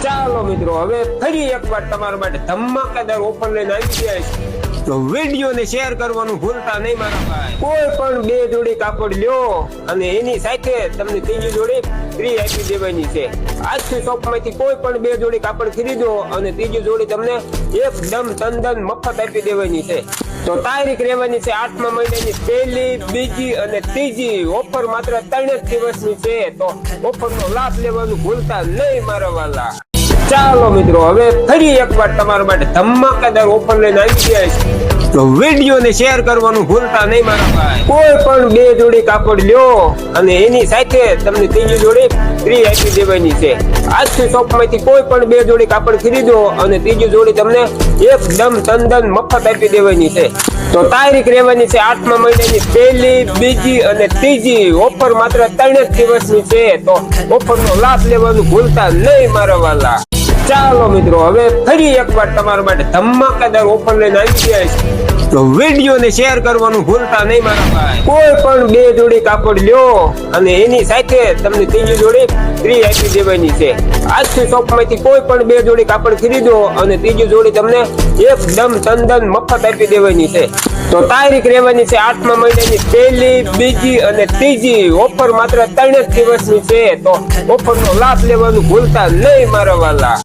ચાલો મિત્રો, હવે ફરી એકવાર તમારા માટે ધમાકેદાર ઓફર લઈને આવી ગયા છે. તો વિડીયોને શેર કરવાનું ભૂલતા નહીં મારા ભાઈ. કોઈ પણ બે જોડી કાપડ લ્યો અને એની સાથે તમને ત્રીજી જોડી ફ્રી આપી દેવાની છે. આજથી શોપમાંથી કોઈ પણ બે જોડી કાપડ ખરીદો અને ત્રીજી જોડી તમને એકદમ તદ્દન મફત આપી દેવાની છે. તો તારીખ રહેવાની છે 8મા મહિનાની પહેલી, બીજી અને ત્રીજી. ઓફર માત્ર 3 જ દિવસની છે. તો ઓફરનો લાભ લેવાનું ભૂલતા નહીં મારા વાલા. ચાલો મિત્રો, હવે ફરી એકવાર તમારા માટે ધમાકેદાર ઓફર લઈને આવી ગયા છે. તો વિડીયોને શેર કરવાનું ભૂલતા નહીં મારા ભાઈ. કોઈ પણ બે જોડી કાપડ લ્યો અને એની સાથે તમને ત્રીજી જોડી ફ્રી આપી દેવાની છે. આજથી શોપમાંથી કોઈ પણ બે જોડી કાપડ ખરીદો અને ત્રીજી જોડી તમને એકદમ તદ્દન મફત આપી દેવાની છે. તો તારીખ રહેવાની છે 8મા મહિનાની પહેલી, બીજી અને ત્રીજી. ઓફર માત્ર 3 જ દિવસની છે. તો ઓફરનો લાભ લેવાનું ભૂલતા નહીં મારા વાલા. ચાલો મિત્રો, હવે ફરી એકવાર તમારા માટે ધમાકેદાર ઓફર લઈને આવી ગયા છે. તો વિડીયોને શેર કરવાનું ભૂલતા નહીં મારા ભાઈ. કોઈ પણ બે જોડી કાપડ લ્યો અને એની સાથે તમને ત્રીજી જોડી ફ્રી આપી દેવાની છે. આજથી શોપમાંથી કોઈ પણ બે જોડી કાપડ ખરીદો અને ત્રીજી જોડી તમને એકદમ તદ્દન મફત આપી દેવાની છે. તો તારીખ રહેવાની છે 8મા મહિનાની પહેલી, બીજી અને ત્રીજી. ઓફર માત્ર 3 જ દિવસની છે. તો ઓફરનો લાભ લેવાનું ભૂલતા નહીં મારા વાલા.